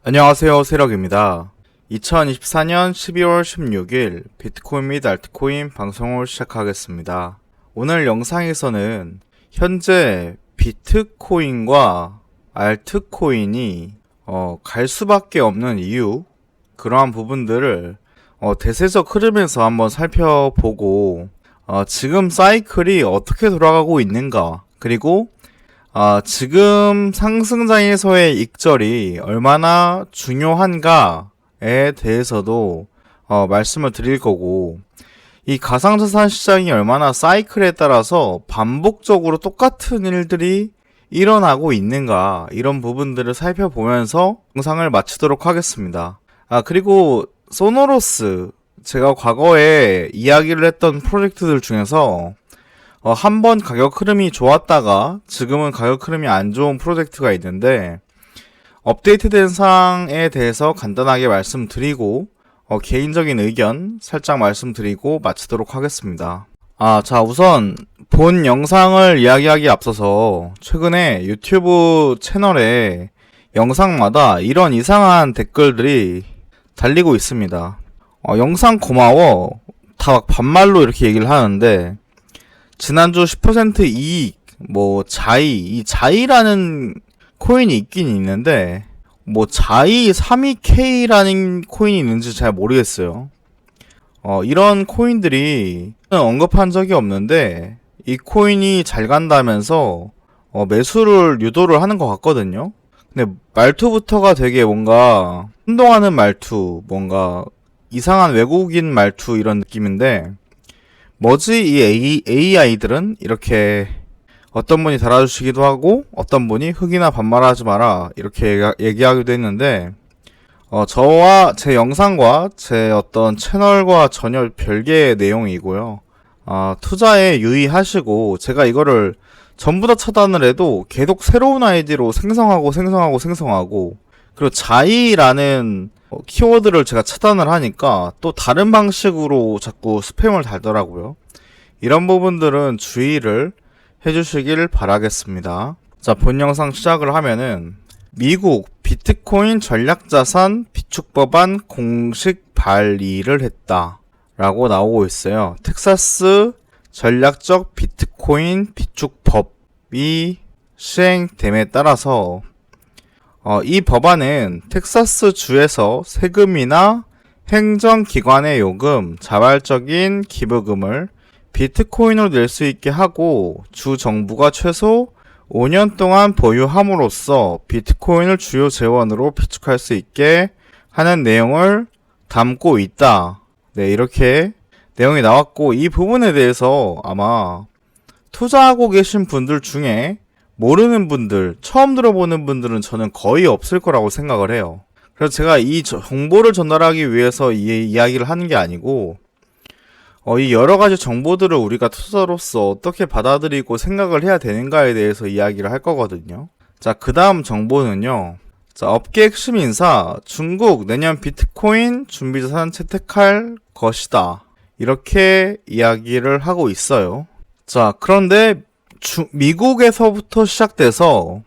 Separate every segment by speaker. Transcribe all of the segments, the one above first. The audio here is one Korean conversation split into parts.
Speaker 1: 안녕하세요, 세력입니다. 2024년 12월 16일 비트코인 및 알트코인 방송을 시작하겠습니다. 오늘 영상에서는 현재 비트코인과 알트코인이 갈 수밖에 없는 이유, 그러한 부분들을 대세적 흐름에서 한번 살펴보고 지금 사이클이 어떻게 돌아가고 있는가, 그리고 지금 상승장에서의 익절이 얼마나 중요한가에 대해서도 말씀을 드릴 거고, 이 가상자산 시장이 얼마나 사이클에 따라서 반복적으로 똑같은 일들이 일어나고 있는가, 이런 부분들을 살펴보면서 영상을 마치도록 하겠습니다. 그리고 소노로스, 제가 과거에 이야기를 했던 프로젝트들 중에서 한번 가격 흐름이 좋았다가 지금은 가격 흐름이 안 좋은 프로젝트가 있는데, 업데이트된 사항에 대해서 간단하게 말씀드리고 개인적인 의견 살짝 말씀드리고 마치도록 하겠습니다. 자, 우선 본 영상을 이야기하기에 앞서서 최근에 유튜브 채널에 영상마다 이런 이상한 댓글들이 달리고 있습니다. 영상 고마워, 다 막 반말로 이렇게 얘기를 하는데, 지난주 10% 이익, 이 자이라는 코인이 있긴 있는데, 자이 32K라는 코인이 있는지 잘 모르겠어요. 이런 코인들이 언급한 적이 없는데, 이 코인이 잘 간다면서 매수를 유도를 하는 것 같거든요. 근데 말투부터가 되게 뭔가 혼동하는 말투, 뭔가 이상한 외국인 말투, 이런 느낌인데, 뭐지 이 AI들은 이렇게 어떤 분이 달아주시기도 하고 어떤 분이 흑이나 반말하지 마라 이렇게 얘기하기도 했는데, 저와 제 영상과 제 어떤 채널과 전혀 별개의 내용이고요. 투자에 유의하시고, 제가 이거를 전부 다 차단을 해도 계속 새로운 아이디로 생성하고 그리고 자이라는 키워드를 제가 차단을 하니까 또 다른 방식으로 자꾸 스팸을 달더라고요. 이런 부분들은 주의를 해주시길 바라겠습니다. 자, 본 영상 시작을 하면은, 미국 비트코인 전략자산 비축법안 공식 발의를 했다 라고 나오고 있어요. 텍사스 전략적 비트코인 비축법이 시행됨에 따라서 이 법안은 텍사스 주에서 세금이나 행정기관의 요금, 자발적인 기부금을 비트코인으로 낼 수 있게 하고, 주 정부가 최소 5년 동안 보유함으로써 비트코인을 주요 재원으로 비축할 수 있게 하는 내용을 담고 있다. 네, 이렇게 내용이 나왔고, 이 부분에 대해서 아마 투자하고 계신 분들 중에 모르는 분들, 처음 들어보는 분들은 저는 거의 없을 거라고 생각을 해요. 그래서 제가 이 정보를 전달하기 위해서 이 이야기를 하는 게 아니고, 이 여러 가지 정보들을 우리가 투자로서 어떻게 받아들이고 생각을 해야 되는가에 대해서 이야기를 할 거거든요. 자, 그 다음 정보는요. 자, 업계 핵심 인사, 중국 내년 비트코인 준비자산 채택할 것이다, 이렇게 이야기를 하고 있어요. 자, 그런데 미국에서부터 시작돼서,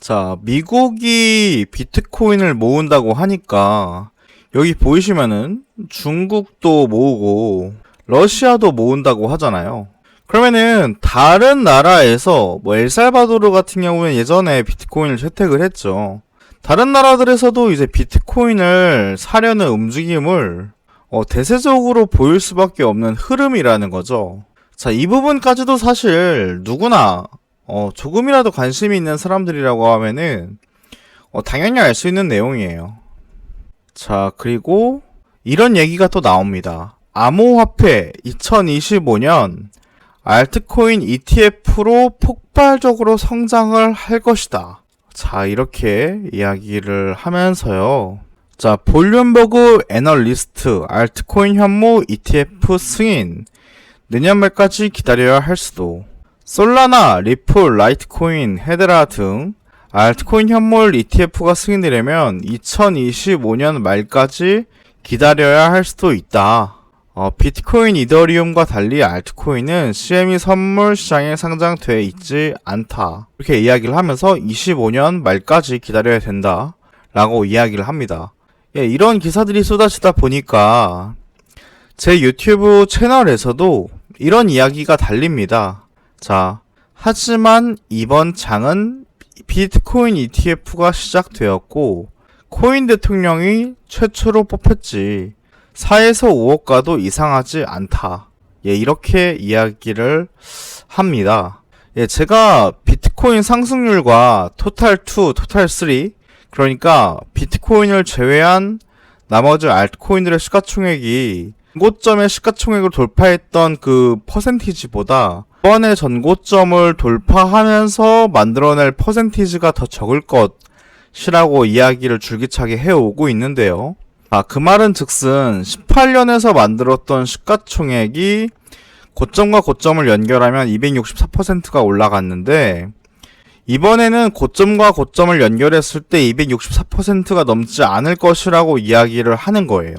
Speaker 1: 자, 미국이 비트코인을 모은다고 하니까 여기 보이시면은 중국도 모으고 러시아도 모은다고 하잖아요. 그러면은 다른 나라에서 엘살바도르 같은 경우는 예전에 비트코인을 채택을 했죠. 다른 나라들에서도 이제 비트코인을 사려는 움직임을 대세적으로 보일 수밖에 없는 흐름이라는 거죠. 자, 이 부분까지도 사실 누구나 조금이라도 관심이 있는 사람들이라고 하면은 당연히 알 수 있는 내용이에요. 자, 그리고 이런 얘기가 또 나옵니다. 암호화폐 2025년 알트코인 ETF로 폭발적으로 성장을 할 것이다. 자, 이렇게 이야기를 하면서요. 자, 볼룸버그 애널리스트 알트코인 현무 ETF 승인 내년 말까지 기다려야 할 수도. 솔라나, 리플, 라이트코인, 헤드라 등 알트코인 현물 ETF가 승인되려면 2025년 말까지 기다려야 할 수도 있다. 비트코인, 이더리움과 달리 알트코인은 CME 선물 시장에 상장돼 있지 않다. 이렇게 이야기를 하면서 25년 말까지 기다려야 된다 라고 이야기를 합니다. 예, 이런 기사들이 쏟아지다 보니까 제 유튜브 채널에서도 이런 이야기가 달립니다. 자, 하지만 이번 장은 비트코인 ETF가 시작되었고 코인 대통령이 최초로 뽑혔지 4에서 5억 가도 이상하지 않다. 예, 이렇게 이야기를 합니다. 예, 제가 비트코인 상승률과 토탈2, 토탈3 그러니까 비트코인을 제외한 나머지 알트코인들의 시가총액이 전고점의 시가총액을 돌파했던 그 퍼센티지보다 이번에 전고점을 돌파하면서 만들어낼 퍼센티지가 더 적을 것이라고 이야기를 줄기차게 해오고 있는데요. 그 말은 즉슨 18년에서 만들었던 시가총액이 고점과 고점을 연결하면 264%가 올라갔는데 이번에는 고점과 고점을 연결했을 때 264%가 넘지 않을 것이라고 이야기를 하는 거예요.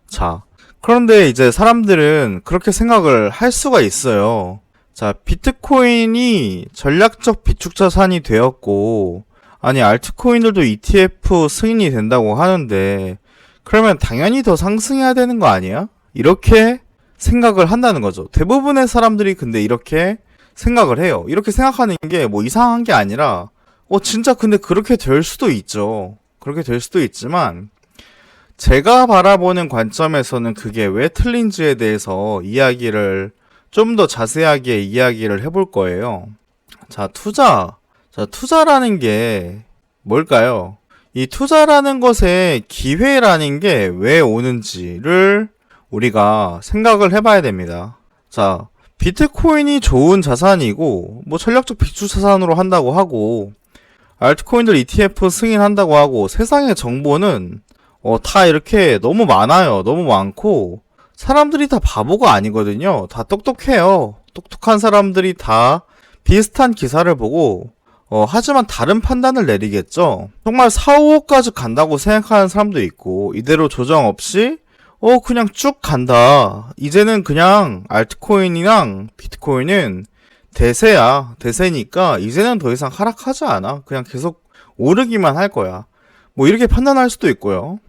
Speaker 1: 자, 그런데 이제 사람들은 그렇게 생각을 할 수가 있어요. 자, 비트코인이 전략적 비축자산이 되었고 아니 알트코인들도 ETF 승인이 된다고 하는데 그러면 당연히 더 상승해야 되는 거 아니야? 이렇게 생각을 한다는 거죠. 대부분의 사람들이 근데 이렇게 생각을 해요. 이렇게 생각하는 게 뭐 이상한 게 아니라 진짜 근데 그렇게 될 수도 있죠. 그렇게 될 수도 있지만 제가 바라보는 관점에서는 그게 왜 틀린지에 대해서 이야기를 좀 더 자세하게 이야기를 해볼 거예요. 자, 투자라는 게 뭘까요? 이 투자라는 것에 기회라는 게 왜 오는지를 우리가 생각을 해봐야 됩니다. 자, 비트코인이 좋은 자산이고 뭐 전략적 비축 자산으로 한다고 하고 알트코인들 ETF 승인한다고 하고 세상의 정보는 다 이렇게 너무 많아요. 너무 많고 사람들이 다 바보가 아니거든요. 다 똑똑해요. 똑똑한 사람들이 다 비슷한 기사를 보고 하지만 다른 판단을 내리겠죠. 정말 4, 5억까지 간다고 생각하는 사람도 있고 이대로 조정 없이 그냥 쭉 간다. 이제는 그냥 알트코인이랑 비트코인은 대세니까 이제는 더 이상 하락하지 않아. 그냥 계속 오르기만 할 거야. 뭐 이렇게 판단할 수도 있고요.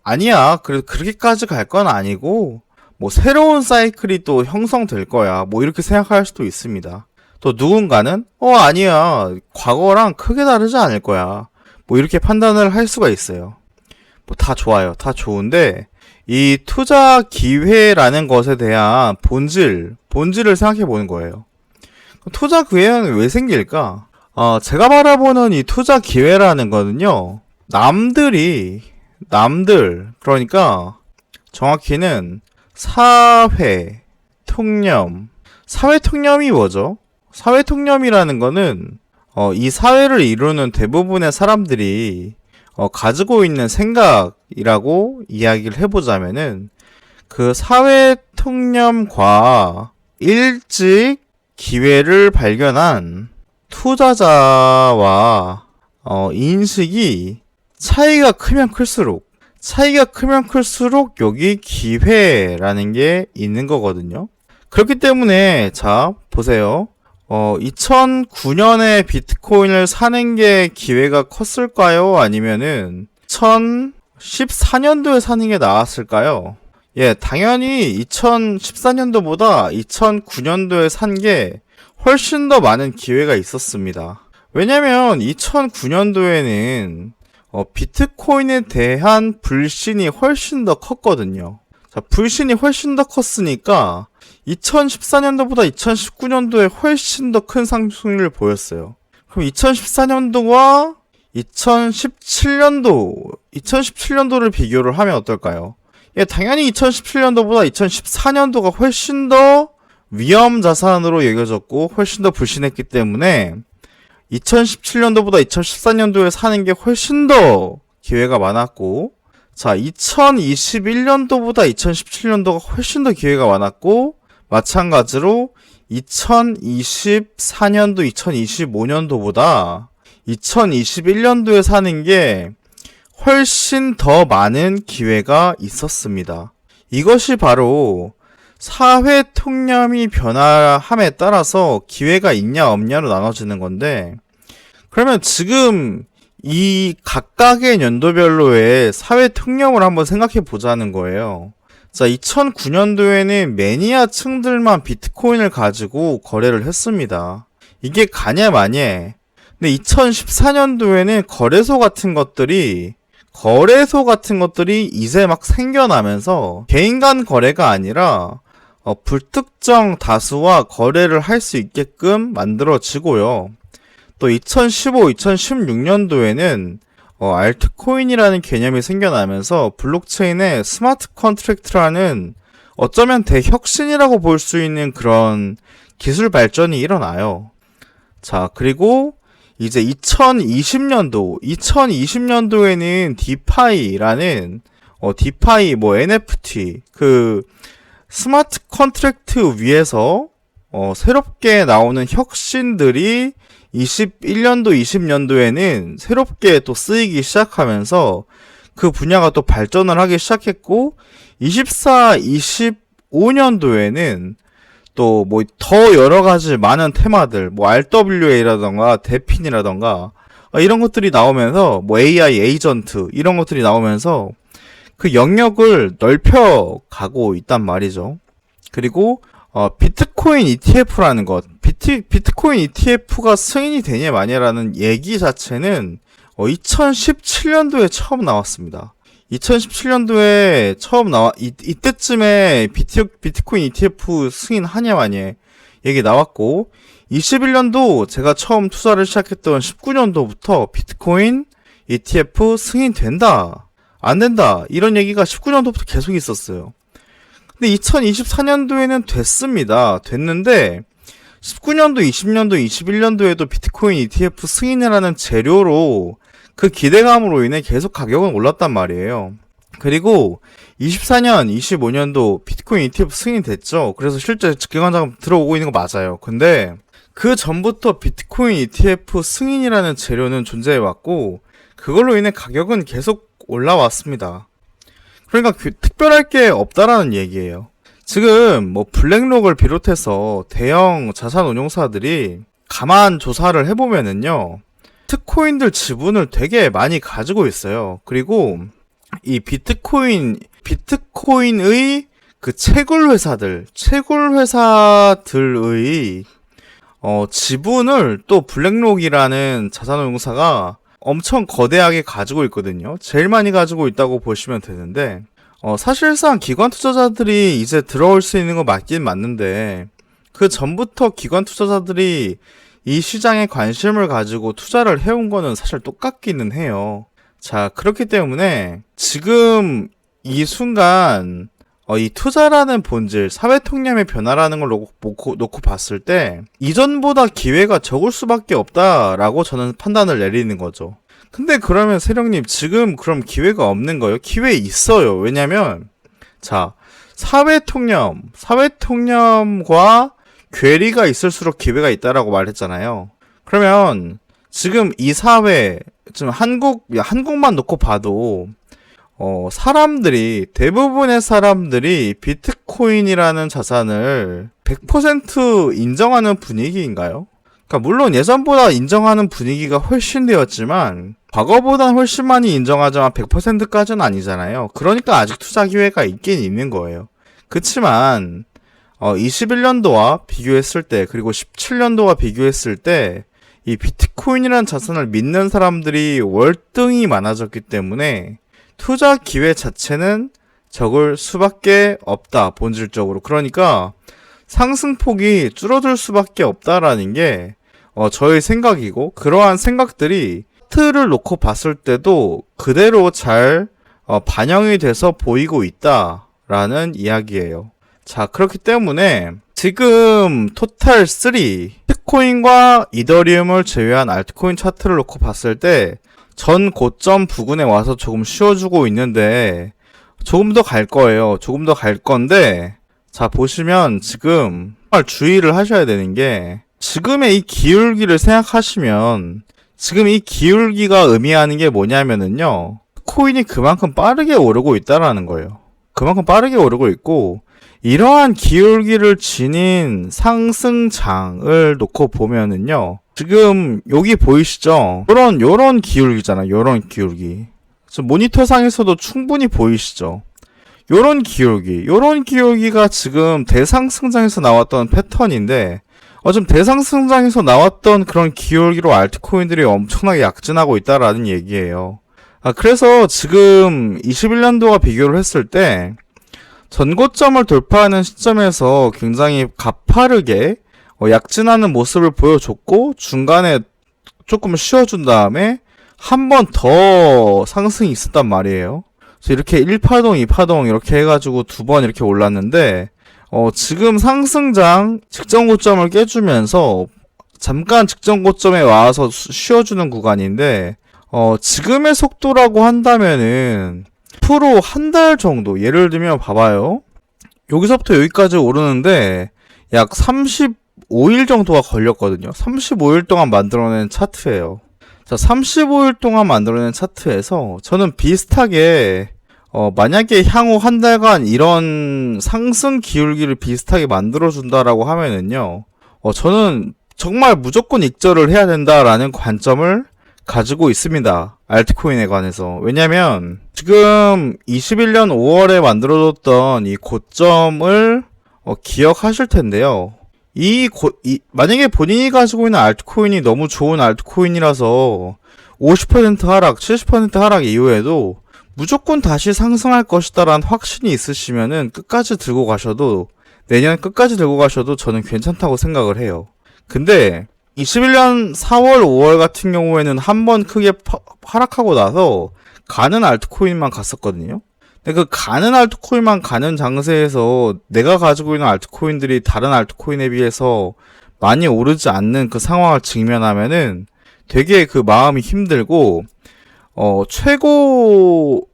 Speaker 1: 아니야. 그렇게까지 갈 건 아니고 뭐 새로운 사이클이 또 형성될 거야. 뭐 이렇게 생각할 수도 있습니다. 또 누군가는 아니야. 과거랑 크게 다르지 않을 거야. 뭐 이렇게 판단을 할 수가 있어요. 뭐 다 좋아요. 다 좋은데 이 투자 기회라는 것에 대한 본질을 생각해 보는 거예요. 투자 기회는 왜 생길까? 제가 바라보는 이 투자 기회라는 거는요, 남들, 그러니까 정확히는 사회 통념이 뭐죠? 사회 통념이라는 거는 이 사회를 이루는 대부분의 사람들이 가지고 있는 생각이라고 이야기를 해보자면은 그 사회 통념과 일찍 기회를 발견한 투자자와 인식이 차이가 크면 클수록 여기 기회라는 게 있는 거거든요. 그렇기 때문에 자 보세요. 2009년에 비트코인을 사는 게 기회가 컸을까요? 아니면은 2014년도에 사는 게 나았을까요? 예, 당연히 2014년도보다 2009년도에 산 게 훨씬 더 많은 기회가 있었습니다. 왜냐면 2009년도에는 비트코인에 대한 불신이 훨씬 더 컸거든요. 자, 불신이 훨씬 더 컸으니까 2014년도보다 2019년도에 훨씬 더 큰 상승률을 보였어요. 그럼 2014년도와 2017년도를 비교를 하면 어떨까요? 예, 당연히 2017년도보다 2014년도가 훨씬 더 위험 자산으로 여겨졌고 훨씬 더 불신했기 때문에 2017년도보다 2014년도에 사는 게 훨씬 더 기회가 많았고, 자, 2021년도보다 2017년도가 훨씬 더 기회가 많았고, 마찬가지로 2024년도, 2025년도보다 2021년도에 사는 게 훨씬 더 많은 기회가 있었습니다. 이것이 바로 사회 통념이 변화함에 따라서 기회가 있냐 없냐로 나눠지는 건데, 그러면 지금 이 각각의 연도별로의 사회 특령을 한번 생각해 보자는 거예요. 자, 2009년도에는 매니아층들만 비트코인을 가지고 거래를 했습니다. 이게 가냐 마냐. 근데 2014년도에는 거래소 같은 것들이 이제 막 생겨나면서 개인 간 거래가 아니라 불특정 다수와 거래를 할 수 있게끔 만들어지고요. 또 2015, 2016년도에는 알트코인이라는 개념이 생겨나면서 블록체인의 스마트 컨트랙트라는 어쩌면 대혁신이라고 볼 수 있는 그런 기술 발전이 일어나요. 자, 그리고 이제 2020년도에는 디파이라는 디파이 NFT 그 스마트 컨트랙트 위에서 새롭게 나오는 혁신들이 21년도, 20년도에는 새롭게 또 쓰이기 시작하면서 그 분야가 또 발전을 하기 시작했고 24, 25년도에는 또 뭐 더 여러 가지 많은 테마들 뭐 RWA라던가 데핀이라던가 이런 것들이 나오면서 뭐 AI 에이전트 이런 것들이 나오면서 그 영역을 넓혀 가고 있단 말이죠. 그리고 비트코인 ETF라는 것, 비트코인 ETF가 승인이 되냐 마냐라는 얘기 자체는 2017년도에 처음 나왔습니다. 2017년도에 처음 이때쯤에 비트코인 ETF 승인하냐 마냐 얘기 나왔고 21년도 제가 처음 투자를 시작했던 19년도부터 비트코인 ETF 승인된다 안 된다 이런 얘기가 19년도부터 계속 있었어요. 근데 2024년도에는 됐는데 19년도, 20년도, 21년도에도 비트코인 ETF 승인이라는 재료로 그 기대감으로 인해 계속 가격은 올랐단 말이에요. 그리고 24년, 25년도 비트코인 ETF 승인됐죠. 그래서 실제 기관자금 들어오고 있는 거 맞아요. 근데 그 전부터 비트코인 ETF 승인이라는 재료는 존재해왔고 그걸로 인해 가격은 계속 올라왔습니다. 그러니까 특별할 게 없다라는 얘기예요. 지금 뭐 블랙록을 비롯해서 대형 자산 운용사들이 가만 조사를 해보면은요. 비트코인들 지분을 되게 많이 가지고 있어요. 그리고 이 비트코인의 그 채굴 회사들의 지분을 또 블랙록이라는 자산운용사가 엄청 거대하게 가지고 있거든요. 제일 많이 가지고 있다고 보시면 되는데 사실상 기관 투자자들이 이제 들어올 수 있는 거 맞긴 맞는데 그 전부터 기관 투자자들이 이 시장에 관심을 가지고 투자를 해온 거는 사실 똑같기는 해요. 자, 그렇기 때문에 지금 이 순간 이 투자라는 본질, 사회통념의 변화라는 걸 놓고 봤을 때 이전보다 기회가 적을 수밖에 없다라고 저는 판단을 내리는 거죠. 근데 그러면 세령님 지금 그럼 기회가 없는 거예요? 기회 있어요. 왜냐면 자, 사회통념과 괴리가 있을수록 기회가 있다라고 말했잖아요. 그러면 지금 이 사회, 지금 한국만 놓고 봐도 대부분의 사람들이 비트코인이라는 자산을 100% 인정하는 분위기인가요? 그러니까 물론 예전보다 인정하는 분위기가 훨씬 되었지만 과거보다는 훨씬 많이 인정하지만 100%까지는 아니잖아요. 그러니까 아직 투자 기회가 있긴 있는 거예요. 그치만 21년도와 비교했을 때 그리고 17년도와 비교했을 때 이 비트코인이라는 자산을 믿는 사람들이 월등히 많아졌기 때문에 투자 기회 자체는 적을 수밖에 없다, 본질적으로. 그러니까 상승폭이 줄어들 수밖에 없다라는 게 저의 생각이고 그러한 생각들이 차트를 놓고 봤을 때도 그대로 잘 반영이 돼서 보이고 있다라는 이야기예요. 자, 그렇기 때문에 지금 토탈 3 비트코인과 이더리움을 제외한 알트코인 차트를 놓고 봤을 때 전 고점 부근에 와서 조금 쉬어주고 있는데 조금 더 갈 거예요. 조금 더 갈 건데 자, 보시면 지금 정말 주의를 하셔야 되는 게 지금의 이 기울기를 생각하시면 지금 이 기울기가 의미하는 게 뭐냐면은요. 코인이 그만큼 빠르게 오르고 있다라는 거예요. 그만큼 빠르게 오르고 있고 이러한 기울기를 지닌 상승장을 놓고 보면은요. 지금 여기 보이시죠? 요런 기울기잖아. 요런 기울기. 모니터상에서도 충분히 보이시죠? 요런 기울기가 지금 대상승장에서 나왔던 패턴인데, 좀 대상승장에서 나왔던 그런 기울기로 알트코인들이 엄청나게 약진하고 있다라는 얘기예요. 그래서 지금 21년도와 비교를 했을 때, 전고점을 돌파하는 시점에서 굉장히 가파르게 약진하는 모습을 보여줬고, 중간에 조금 쉬어준 다음에 한 번 더 상승이 있었단 말이에요. 그래서 이렇게 1파동, 2파동 이렇게 해가지고 두 번 이렇게 올랐는데, 지금 상승장 직전 고점을 깨주면서 잠깐 직전 고점에 와서 쉬어주는 구간인데, 지금의 속도라고 한다면은 앞으로 한 달 정도, 예를 들면 봐봐요. 여기서부터 여기까지 오르는데 약 35일 정도가 걸렸거든요. 35일 동안 만들어낸 차트예요. 자, 35일 동안 만들어낸 차트에서 저는 비슷하게 만약에 향후 한 달간 이런 상승 기울기를 비슷하게 만들어준다라고 하면은요, 저는 정말 무조건 익절을 해야 된다라는 관점을 가지고 있습니다. 알트코인에 관해서. 왜냐면 지금 21년 5월에 만들어졌던 이 고점을 기억하실 텐데요. 만약에 본인이 가지고 있는 알트코인이 너무 좋은 알트코인이라서 50% 하락, 70% 하락 이후에도 무조건 다시 상승할 것이다라는 확신이 있으시면은 끝까지 들고 가셔도, 내년 끝까지 들고 가셔도 저는 괜찮다고 생각을 해요. 근데 21년 4월, 5월 같은 경우에는 한번 크게 하락하고 나서 가는 알트코인만 갔었거든요. 근데 그 가는 알트코인만 가는 장세에서 내가 가지고 있는 알트코인들이 다른 알트코인에 비해서 많이 오르지 않는 그 상황을 직면하면은 되게 그 마음이 힘들고, 최고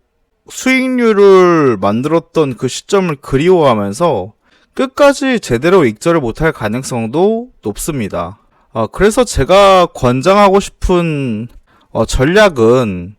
Speaker 1: 수익률을 만들었던 그 시점을 그리워하면서 끝까지 제대로 익절을 못할 가능성도 높습니다. 그래서 제가 권장하고 싶은 전략은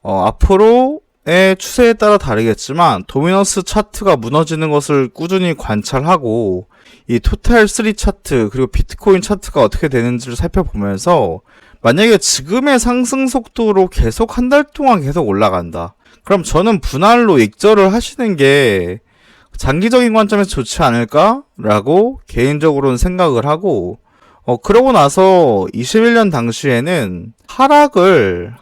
Speaker 1: 앞으로의 추세에 따라 다르겠지만 도미넌스 차트가 무너지는 것을 꾸준히 관찰하고 이 토탈 3 차트 그리고 비트코인 차트가 어떻게 되는지를 살펴보면서 만약에 지금의 상승 속도로 계속 한 달 동안 계속 올라간다. 그럼 저는 분할로 익절을 하시는 게 장기적인 관점에서 좋지 않을까라고 개인적으로는 생각을 하고, 그러고 나서 21년 당시에는 하락을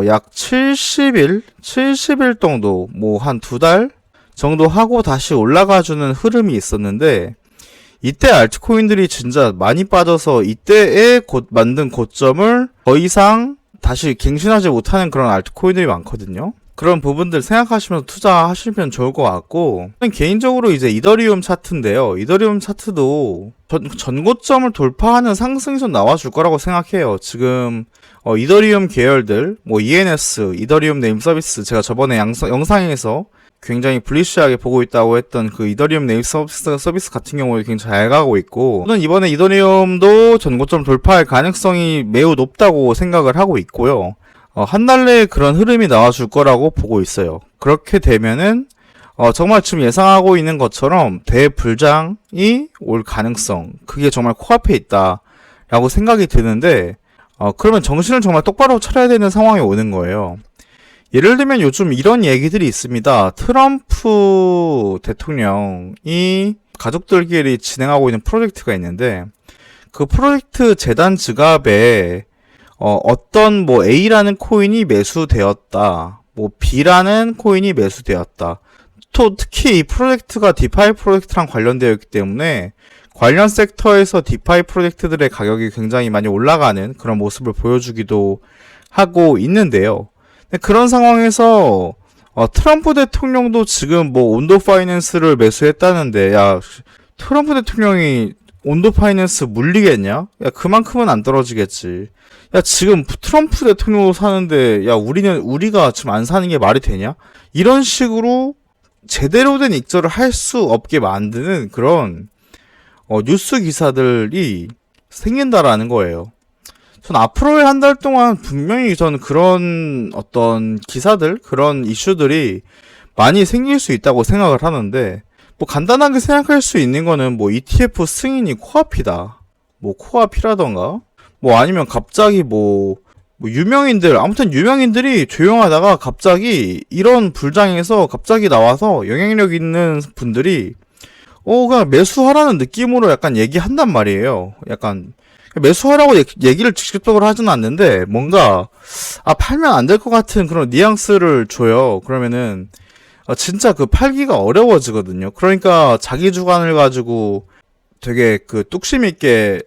Speaker 1: 약 70일 정도, 뭐 한 두 달 정도 하고 다시 올라가주는 흐름이 있었는데, 이때 알트코인들이 진짜 많이 빠져서 이때에 만든 고점을 더 이상 다시 갱신하지 못하는 그런 알트코인들이 많거든요. 그런 부분들 생각하시면서 투자하시면 좋을 것 같고, 저는 개인적으로 이제 이더리움 차트인데요. 이더리움 차트도 전고점을 돌파하는 상승선 나와줄 거라고 생각해요. 지금 이더리움 계열들, 뭐 ENS, 이더리움 네임 서비스, 제가 저번에 영상에서 굉장히 불리시하게 보고 있다고 했던 그 이더리움 네임 서비스 같은 경우에 굉장히 잘 가고 있고, 저는 이번에 이더리움도 전고점 돌파할 가능성이 매우 높다고 생각을 하고 있고요. 한 달 내에 그런 흐름이 나와줄 거라고 보고 있어요. 그렇게 되면은 정말 지금 예상하고 있는 것처럼 대불장이 올 가능성, 그게 정말 코앞에 있다라고 생각이 드는데, 그러면 정신을 정말 똑바로 차려야 되는 상황이 오는 거예요. 예를 들면 요즘 이런 얘기들이 있습니다. 트럼프 대통령이 가족들끼리 진행하고 있는 프로젝트가 있는데, 그 프로젝트 재단 지갑에 어떤 뭐 A라는 코인이 매수되었다, 뭐 B라는 코인이 매수되었다. 또 특히 이 프로젝트가 디파이 프로젝트랑 관련되어 있기 때문에 관련 섹터에서 디파이 프로젝트들의 가격이 굉장히 많이 올라가는 그런 모습을 보여주기도 하고 있는데요. 그런 상황에서 트럼프 대통령도 지금 뭐 온도 파이낸스를 매수했다는데, 야, 트럼프 대통령이 온도 파이낸스 물리겠냐? 야, 그만큼은 안 떨어지겠지. 야, 지금 트럼프 대통령으로 사는데, 야, 우리가 지금 안 사는 게 말이 되냐? 이런 식으로 제대로 된 익절을 할 수 없게 만드는 그런 뉴스 기사들이 생긴다라는 거예요. 전 앞으로의 한 달 동안 분명히 저는 그런 어떤 기사들, 그런 이슈들이 많이 생길 수 있다고 생각을 하는데, 뭐 간단하게 생각할 수 있는 거는 뭐 ETF 승인이 코앞이다. 뭐 코앞이라던가 뭐 아니면 갑자기 뭐 유명인들, 아무튼 유명인들이 조용하다가 갑자기 이런 불장에서 갑자기 나와서 영향력 있는 분들이 그냥 매수하라는 느낌으로 약간 얘기한단 말이에요. 약간 매수하라고 얘기를 직접적으로 하지는 않는데 뭔가 팔면 안 될 것 같은 그런 뉘앙스를 줘요. 그러면은 진짜 그 팔기가 어려워지거든요. 그러니까 자기 주관을 가지고 되게 그 뚝심 있게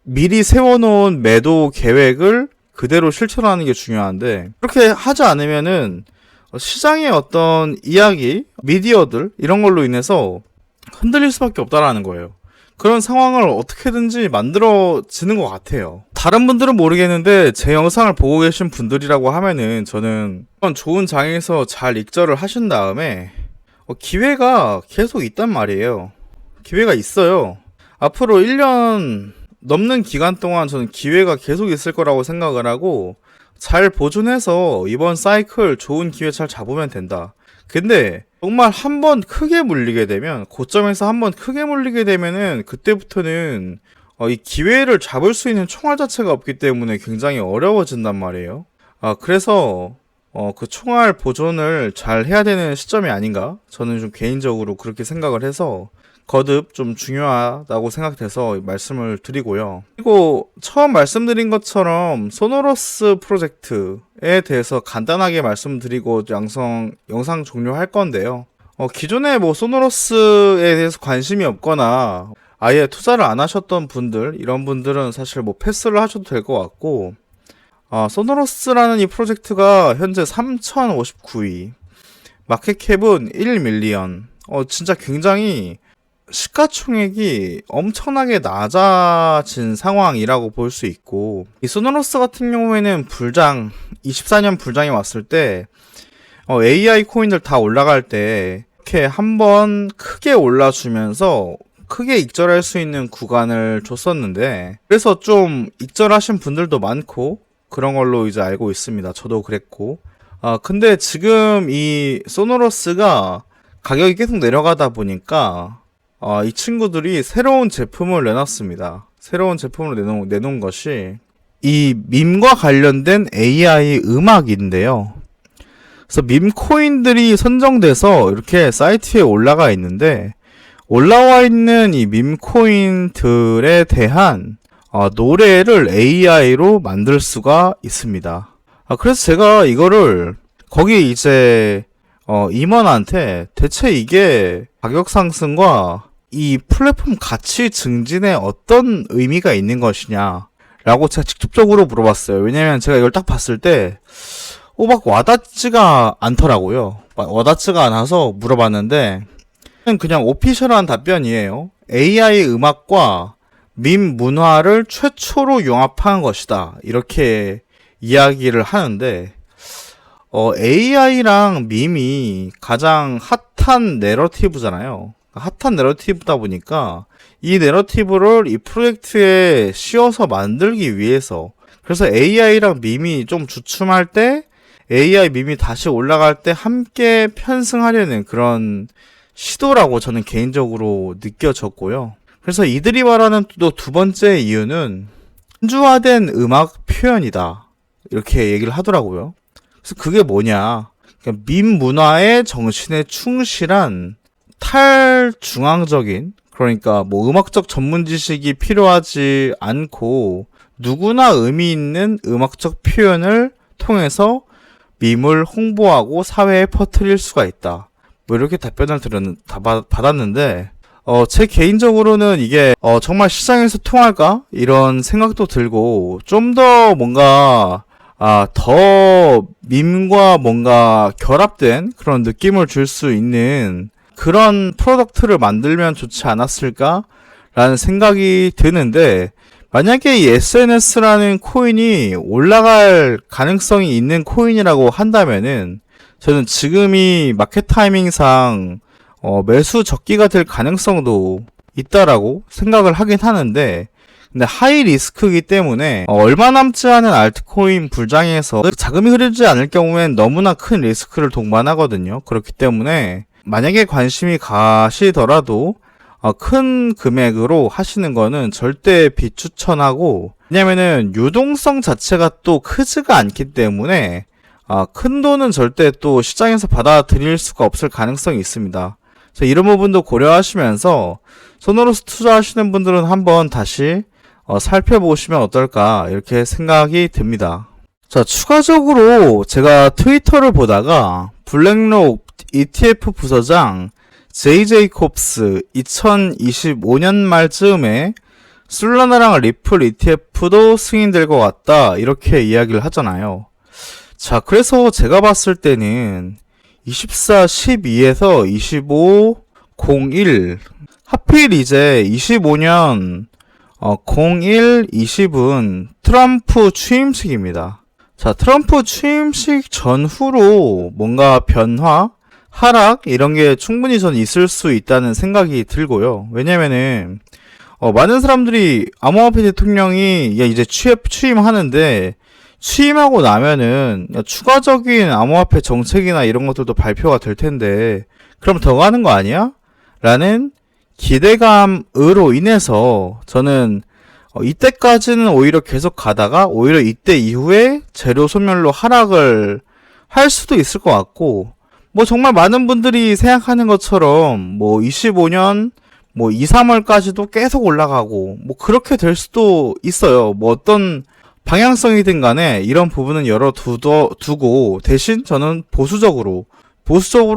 Speaker 1: 미리 세워놓은 매도 계획을 그대로 실천하는 게 중요한데, 그렇게 하지 않으면은 시장의 어떤 이야기, 미디어들 이런 걸로 인해서 흔들릴 수밖에 없다라는 거예요. 그런 상황을 어떻게든지 만들어지는 것 같아요. 다른 분들은 모르겠는데 제 영상을 보고 계신 분들이라고 하면은 저는 좋은 장에서 잘 익절을 하신 다음에 기회가 계속 있단 말이에요. 기회가 있어요. 앞으로 1년 넘는 기간 동안 저는 기회가 계속 있을 거라고 생각을 하고 잘 보존해서 이번 사이클 좋은 기회 잘 잡으면 된다. 근데 정말 한번 크게 물리게 되면, 고점에서 한번 크게 물리게 되면은 그때부터는 이 기회를 잡을 수 있는 총알 자체가 없기 때문에 굉장히 어려워진단 말이에요. 그래서 그 총알 보존을 잘 해야 되는 시점이 아닌가? 저는 좀 개인적으로 그렇게 생각을 해서 거듭 좀 중요하다고 생각돼서 말씀을 드리고요. 그리고 처음 말씀드린 것처럼 소노러스 프로젝트에 대해서 간단하게 말씀드리고 영상 종료할 건데요. 기존에 뭐 소노러스에 대해서 관심이 없거나 아예 투자를 안 하셨던 분들, 이런 분들은 사실 뭐 패스를 하셔도 될 것 같고, 소노러스라는 이 프로젝트가 현재 3059위, 마켓캡은 1밀리언, 진짜 굉장히 시가총액이 엄청나게 낮아진 상황이라고 볼 수 있고, 이 소노러스 같은 경우에는 24년 불장이 왔을 때 AI 코인들 다 올라갈 때 이렇게 한번 크게 올라주면서 크게 익절할 수 있는 구간을 줬었는데, 그래서 좀 익절하신 분들도 많고 그런 걸로 이제 알고 있습니다. 저도 그랬고. 근데 지금 이 소노러스가 가격이 계속 내려가다 보니까 이 친구들이 새로운 제품을 내놨습니다. 새로운 제품을 내놓은 것이 이 밈과 관련된 AI 음악인데요. 그래서 밈 코인들이 선정돼서 이렇게 사이트에 올라가 있는데, 올라와 있는 이 밈 코인들에 대한 노래를 AI로 만들 수가 있습니다. 그래서 제가 이거를 거기 이제 임원한테 대체 이게 가격 상승과 이 플랫폼 가치 증진에 어떤 의미가 있는 것이냐 라고 제가 직접적으로 물어봤어요. 왜냐면 제가 이걸 딱 봤을 때 막 와닿지가 않더라고요. 와닿지가 않아서 물어봤는데 그냥 오피셜한 답변이에요. AI 음악과 밈 문화를 최초로 융합한 것이다, 이렇게 이야기를 하는데, AI랑 밈이 가장 핫한 내러티브잖아요. 핫한 내러티브다 보니까 이 내러티브를 이 프로젝트에 씌워서 만들기 위해서, 그래서 AI랑 밈이 좀 주춤할 때 AI 밈이 다시 올라갈 때 함께 편승하려는 그런 시도라고 저는 개인적으로 느껴졌고요. 그래서 이들이 말하는 또 두 번째 이유는 현주화된 음악 표현이다, 이렇게 얘기를 하더라고요. 그래서 그게 뭐냐, 그러니까 밈 문화의 정신에 충실한 탈중앙적인, 그러니까 뭐 음악적 전문 지식이 필요하지 않고 누구나 의미 있는 음악적 표현을 통해서 밈을 홍보하고 사회에 퍼뜨릴 수가 있다, 뭐 이렇게 답변을 받았는데, 제 개인적으로는 이게 정말 시장에서 통할까? 이런 생각도 들고, 좀 더 뭔가 더 밈과 뭔가 결합된 그런 느낌을 줄 수 있는 그런 프로덕트를 만들면 좋지 않았을까? 라는 생각이 드는데, 만약에 이 SNS라는 코인이 올라갈 가능성이 있는 코인이라고 한다면은 저는 지금이 마켓 타이밍상 매수 적기가 될 가능성도 있다라고 생각을 하긴 하는데, 근데 하이 리스크이기 때문에 얼마 남지 않은 알트코인 불장에서 자금이 흐르지 않을 경우엔 너무나 큰 리스크를 동반하거든요. 그렇기 때문에 만약에 관심이 가시더라도 큰 금액으로 하시는 거는 절대 비추천하고, 왜냐면은 유동성 자체가 또 크지가 않기 때문에 큰 돈은 절대 또 시장에서 받아들일 수가 없을 가능성이 있습니다. 그래서 이런 부분도 고려하시면서 손으로서 투자하시는 분들은 한번 다시 살펴보시면 어떨까 이렇게 생각이 듭니다. 자, 추가적으로 제가 트위터를 보다가 블랙록 ETF 부서장 제이 제이콥스 2025년 말쯤에 솔라나랑 리플 ETF도 승인될 것 같다 이렇게 이야기를 하잖아요. 자, 그래서 제가 봤을 때는 24, 12에서 25, 01 하필 이제 25년 01, 20은 트럼프 취임식입니다. 자, 트럼프 취임식 전후로 뭔가 변화, 하락 이런 게 충분히 전 있을 수 있다는 생각이 들고요. 왜냐면은 많은 사람들이 암호화폐 대통령이 이제 취임하는데 취임하고 나면은 추가적인 암호화폐 정책이나 이런 것들도 발표가 될 텐데 그럼 더 가는 거 아니야? 라는 기대감으로 인해서 저는 이때까지는 오히려 계속 가다가 오히려 이때 이후에 재료 소멸로 하락을 할 수도 있을 것 같고, 뭐 정말 많은 분들이 생각하는 것처럼 뭐 25년 뭐 2, 3월까지도 계속 올라가고 뭐 그렇게 될 수도 있어요. 뭐 어떤 방향성이든 간에 이런 부분은 두고 대신 저는 보수적으로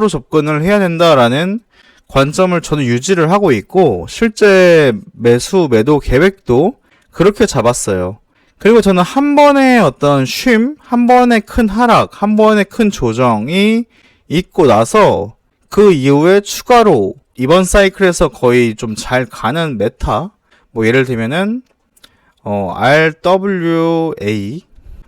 Speaker 1: 접근을 해야 된다라는 관점을 저는 유지를 하고 있고, 실제 매도 계획도 그렇게 잡았어요. 그리고 저는 한 번의 어떤 한 번의 큰 하락, 한 번의 큰 조정이 있고 나서 그 이후에 추가로 이번 사이클에서 거의 좀 잘 가는 메타, 뭐 예를 들면은 RWA,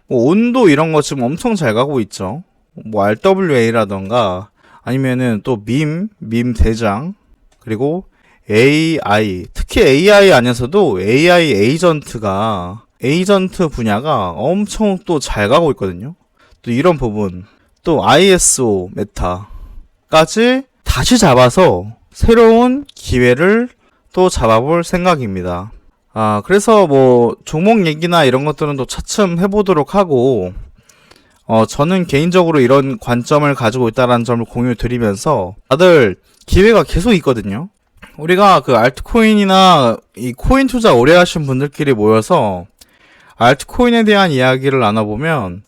Speaker 1: 뭐 온도 이런 거 지금 엄청 잘 가고 있죠. 뭐 RWA라던가 아니면은 또 밈 대장, 그리고 AI, 특히 AI 안에서도 AI 에이전트 분야가 엄청 또 잘 가고 있거든요. 또 이런 부분, 또 ISO 메타까지 다시 잡아서 새로운 기회를 또 잡아볼 생각입니다. 그래서 뭐 종목 얘기나 이런 것들은 또 차츰 해보도록 하고, 저는 개인적으로 이런 관점을 가지고 있다는 점을 공유드리면서 다들 기회가 계속 있거든요. 우리가 그 알트코인이나 이 코인 투자 오래 하신 분들끼리 모여서 알트코인에 대한 이야기를 나눠보면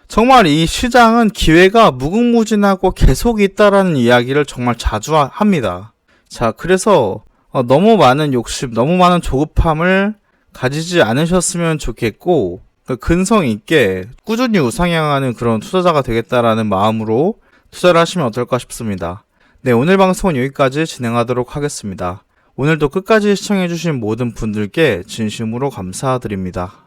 Speaker 1: 정말 이 시장은 기회가 무궁무진하고 계속 있다라는 이야기를 정말 자주 합니다. 자, 그래서 너무 많은 욕심, 너무 많은 조급함을 가지지 않으셨으면 좋겠고, 근성 있게 꾸준히 우상향하는 그런 투자자가 되겠다라는 마음으로 투자를 하시면 어떨까 싶습니다. 네, 오늘 방송은 여기까지 진행하도록 하겠습니다. 오늘도 끝까지 시청해주신 모든 분들께 진심으로 감사드립니다.